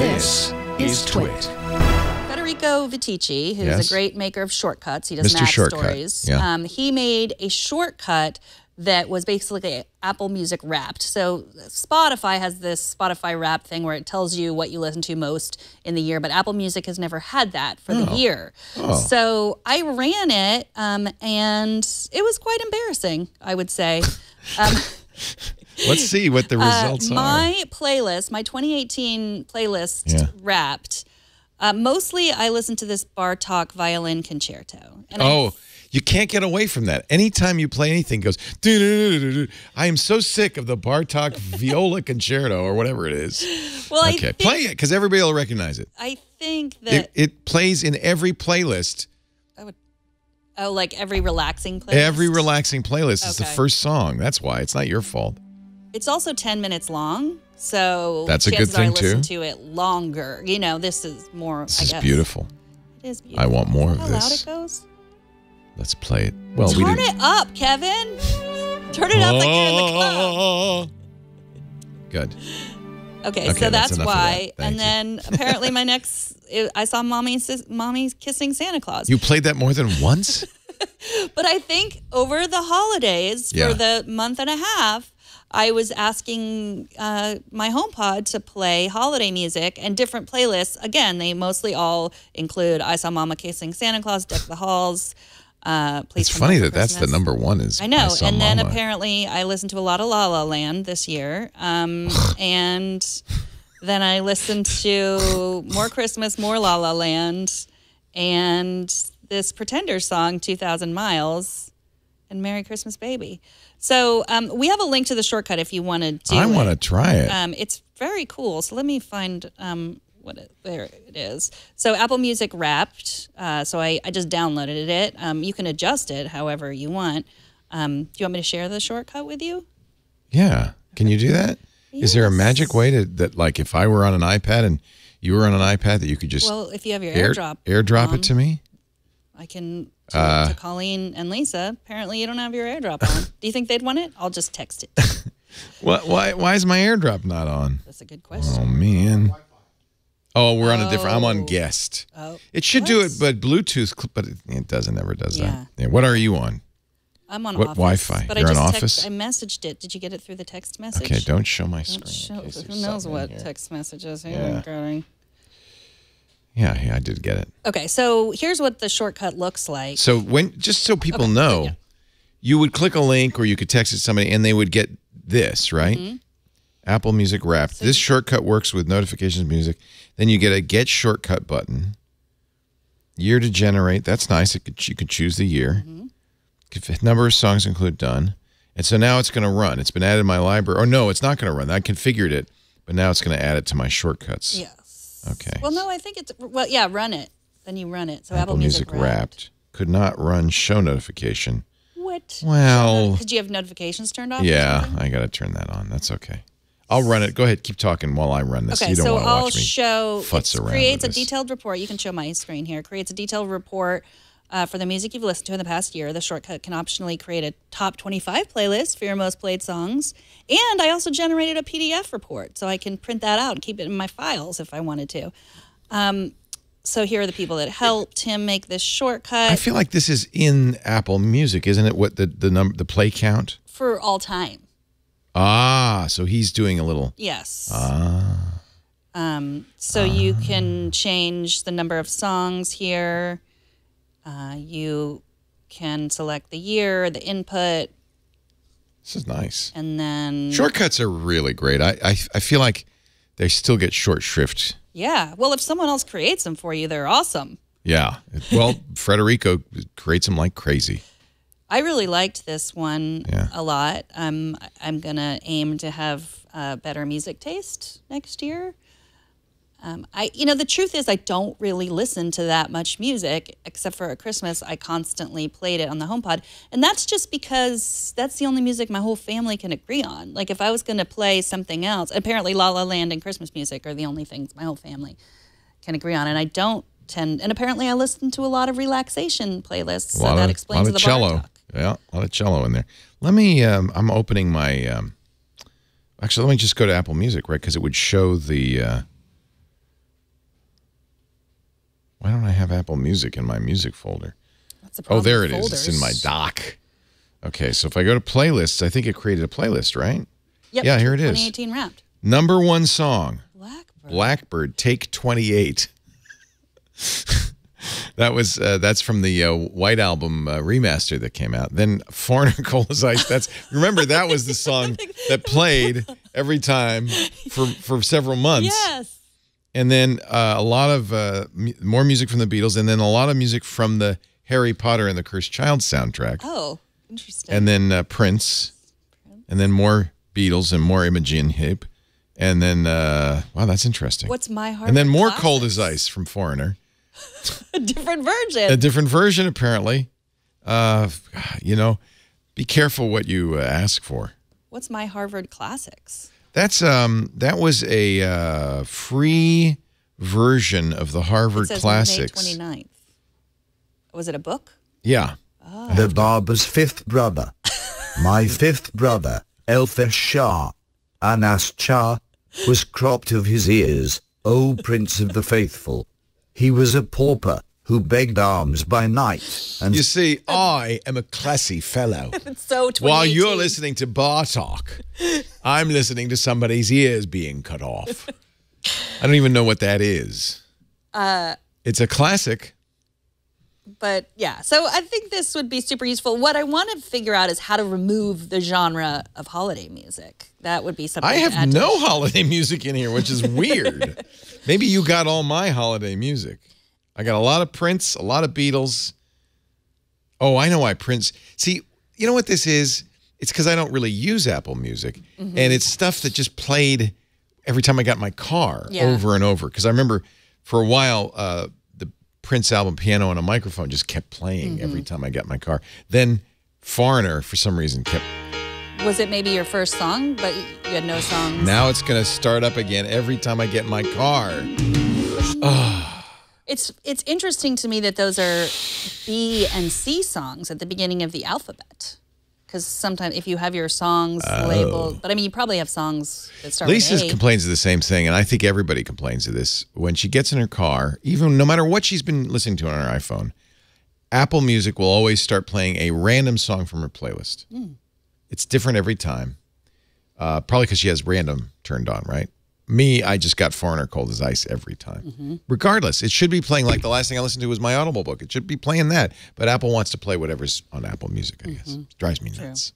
This is TWiT. Federico Viticci, who's Yes. a great maker of shortcuts. He does Mr. Shortcut. MacStories. Yeah. He made a shortcut that was basically Apple Music Wrapped. So Spotify has this Spotify Wrapped thing where it tells you what you listen to most in the year, but Apple Music has never had that for the year. So I ran it, and it was quite embarrassing, I would say. Let's see what the results are. My playlist, my 2018 playlist Wrapped, mostly I listen to this Bartók violin concerto. And you can't get away from that. Anytime you play anything, it goes, doo-doo-doo-doo-doo. I am so sick of the Bartók viola concerto or whatever it is. Well, okay, play it because everybody will recognize it. I think that it plays in every playlist. Oh, like every relaxing playlist? Every relaxing playlist is the first song. That's why. It's not your fault. It's also 10 minutes long, so that's a good thing, too. I listen to it longer. You know, this is more, This is beautiful. It is beautiful. I want more of How this. How loud it goes? Let's play it. Well, Turn it up, Kevin. Turn it up like you're in the club. Good. Okay, so that's why. Thank and then apparently my next, I saw Mommy Kissing Santa Claus. You played that more than once? But I think over the holidays, for the month and a half, I was asking my HomePod to play holiday music and different playlists. Again, they mostly all include I Saw Mama Kissing Santa Claus, Deck the Halls. Please it's funny that that's the number one. Is I know. And then Mama. apparently I listened to a lot of La La Land this year. And then I listened to more Christmas, more La La Land, and this Pretenders song, 2,000 Miles, and Merry Christmas Baby. So we have a link to the shortcut if you want to do it. I want to try it. It's very cool. So let me find there it is. So Apple Music Wrapped. So I just downloaded it. You can adjust it however you want. Do you want me to share the shortcut with you? Yeah. Can you do that? Yes. Is there a magic way that like if I were on an iPad and you were on an iPad that you could just if you have your airdrop on, it to me? I can to Colleen and Lisa. Apparently you don't have your airdrop on. Do you think they'd want it? I'll just text it. Why is my airdrop not on? That's a good question. Oh man. Oh, we're on a different. I'm on guest. Oh, it should do it, but Bluetooth, but it doesn't. Never does that. Yeah. What are you on? I'm on what Office. Wi-Fi? But You're I on just Office. I messaged it. Did you get it through the text message? Okay, don't show my screen. Who knows what text messages? Yeah, I did get it. Okay, so here's what the shortcut looks like. So just so people know, you would click a link or you could text it to somebody and they would get this, right? Apple Music Wrapped. So this shortcut works with notifications music. Then you get a Get Shortcut button. Year to generate. That's nice. You could choose the year. Number of songs include done. And so now it's going to run. It's been added to my library. Or no, it's not going to run. I configured it, but now it's going to add it to my shortcuts. Yes. Okay. Well, no, I think it's, run it. Then you run it. So Apple Music Wrapped. Could not run show notification. What? Well. Did you have notifications turned off? Yeah, I got to turn that on. That's okay. I'll run it. Go ahead. Keep talking while I run this. Okay, you don't so want to I'll watch me show. futz around Creates a with this. detailed report. You can show my screen here. Creates a detailed report for the music you've listened to in the past year. The shortcut can optionally create a top 25 playlist for your most played songs. And I also generated a PDF report, so I can print that out and keep it in my files if I wanted to. So here are the people that helped him make this shortcut. I feel like this is in Apple Music, isn't it? What the play count for all time. Ah, so he's doing a little. Yes. So you can change the number of songs here. You can select the year, the input. This is nice. And then shortcuts are really great. I feel like they still get short shrift. Yeah. Well, if someone else creates them for you, they're awesome. Yeah. Well, Federico creates them like crazy. I really liked this one a lot. I'm going to aim to have better music taste next year. The truth is I don't really listen to that much music, except for at Christmas. I constantly played it on the HomePod. And that's just because that's the only music my whole family can agree on. Like if I was going to play something else, apparently La La Land and Christmas music are the only things my whole family can agree on. And I don't tend, and apparently I listen to a lot of relaxation playlists. So that explains the cello. Bartók. Yeah, a lot of cello in there. Let me, I'm opening my, actually, let me just go to Apple Music, right? Because it would show the Why don't I have Apple Music in my music folder? That's the problem. Oh, there it is. It's in my dock. Okay, so if I go to playlists, I think it created a playlist, right? Yep, yeah, here it is. 2018 Wrapped. #1 song. Blackbird. Blackbird, Take 28. That's from the White Album remaster that came out. Then Foreigner, Cold as Ice. Remember that was the song that played every time for several months. Yes. And then a lot of more music from the Beatles, and then a lot of music from the Harry Potter and the Cursed Child soundtrack. Oh, interesting. And then Prince, and then more Beatles and more Imogen Heap, and then wow, that's interesting. What's My Heart? And then more Classics? Cold as Ice from Foreigner. A different version. A different version, apparently. You know, be careful what you ask for. What's My Harvard Classics? That was a free version of the Harvard It says Classics. May 29th. Was it a book? Yeah. Oh. The barber's fifth brother. My fifth brother, Elfish Shah, Anas Shah, was cropped of his ears, O Prince of the Faithful. He was a pauper who begged alms by night. And You see, I am a classy fellow. It's so 2018. While you're listening to Bartok, I'm listening to somebody's ears being cut off. I don't even know what that is. It's a classic. But yeah, so I think this would be super useful. What I want to figure out is how to remove the genre of holiday music. That would be something I to add have to no holiday music in here, which is weird. Maybe you got all my holiday music. I got a lot of Prince, a lot of Beatles. Oh, I know why Prince. See, you know what this is? It's because I don't really use Apple Music. And it's stuff that just played every time I got in my car over and over. Because I remember for a while, the Prince album, Piano and a Microphone, just kept playing every time I got in my car. Then Foreigner, for some reason, kept... Was it maybe your first song, but you had no songs? Now it's going to start up again every time I get in my car. It's interesting to me that those are B and C songs at the beginning of the alphabet. Because sometimes if you have your songs labeled, but I mean, you probably have songs that start Lisa with A. complains of the same thing, and I think everybody complains of this. When she gets in her car, even no matter what she's been listening to on her iPhone, Apple Music will always start playing a random song from her playlist. It's different every time. Probably because she has random turned on, right? Me, I just got Foreigner, Cold as Ice every time. Regardless, it should be playing like the last thing I listened to was my Audible book. It should be playing that. But Apple wants to play whatever's on Apple Music, I guess. It drives me nuts.